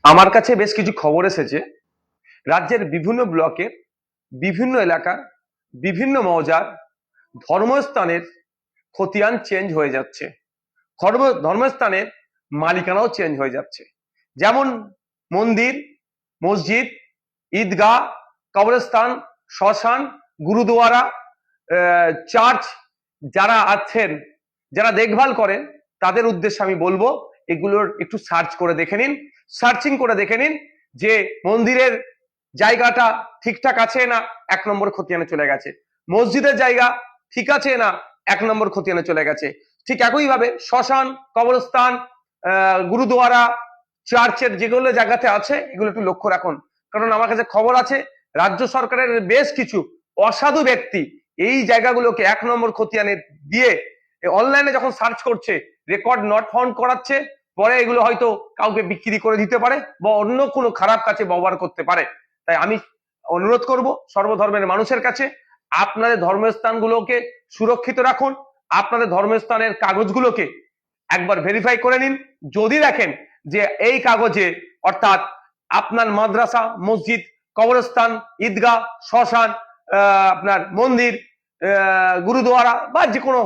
আমার কাছে বেশ কিছু খবর এসেছে রাজ্যের বিভিন্ন ব্লকের বিভিন্ন এলাকার বিভিন্ন মৌজার ধর্মস্থানের খতিয়ান চেঞ্জ হয়ে যাচ্ছে। ধর্মস্থানের মালিকানাও চেঞ্জ হয়ে যাচ্ছে। যেমন মন্দির, মসজিদ, ঈদগাহ, কবরস্থান, শ্মশান, গুরুদুয়ারা, চার্চ, যারা আছেন, যারা দেখভাল করেন, তাদের উদ্দেশ্যে আমি বলবো এগুলোর একটু সার্চ করে দেখে নিন, সার্চিং করে দেখে নিন যে মন্দিরের জায়গাটা ঠিকঠাক আছে না 1 নম্বর খতিয়ানে চলে গেছে, মসজিদের জায়গা ঠিক আছে না 1 নম্বর খতিয়ানে চলে গেছে। ঠিক একইভাবে শ্মশান, কবরস্থান, গুরুদুয়ারা, চার্চের যেগুলো জায়গাতে আছে এগুলো একটু লক্ষ্য রাখুন। কারণ আমার কাছে খবর আছে রাজ্য সরকারের বেশ কিছু অসাধু ব্যক্তি এই জায়গাগুলোকে 1 নম্বর খতিয়ানে দিয়ে অনলাইনে যখন সার্চ করছে রেকর্ড নট ফাউন্ড করাচ্ছে, পরে এগুলো হয়তো কাউকে বিক্রি করে দিতে পারে বা অন্য কোনো খারাপ কাজে ব্যবহার করতে পারে। তাই আমি অনুরোধ করব সর্বধর্মের মানুষের কাছে, আপনাদের ধর্মস্থানগুলোকে সুরক্ষিত রাখুন, আপনাদের ধর্মস্থানের কাগজগুলোকে একবার ভেরিফাই করে নিন। যদি দেখেন যে এই কাগজে অর্থাৎ আপনার মাদ্রাসা, মসজিদ, কবরস্থান, ঈদগাহ, শ্মশান, আপনার মন্দির, গুরুদুয়ারা বা যে কোনো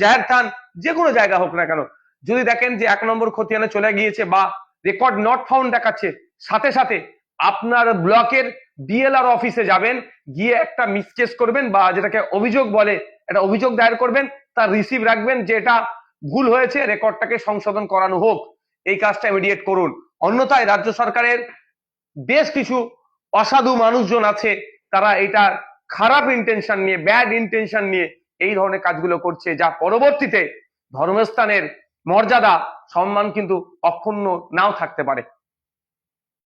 জাহের থান, যে কোনো জায়গা হোক না কেন, যদি দেখেন যে 1 নম্বর খতিয়ানে চলে গিয়েছে বা রেকর্ড নট ফাউন্ড দেখাচ্ছে, সাথে সাথে আপনার ব্লকের বিএলআর অফিসে যাবেন, গিয়ে একটা মিসকেস করবেন বা যেটাকে অভিযোগ বলে, একটা অভিযোগ দায়ের করবেন, তার রিসিভ রাখবেন যে এটা ভুল হয়েছে, রেকর্ডটাকে সংশোধন করানো হোক। এই কাজটা ইমিডিয়েট করুন। অন্যথায় রাজ্য সরকারের বেশ কিছু অসাধু মানুষজন আছে, তারা এটা খারাপ ইন্টেনশন নিয়ে, ব্যাড ইন্টেনশন নিয়ে এই ধরনের কাজগুলো করছে, যা পরবর্তীতে ধর্মস্থানের মর্যাদা, সম্মান কিন্তু অক্ষুণ্ণ নাও থাকতে পারে।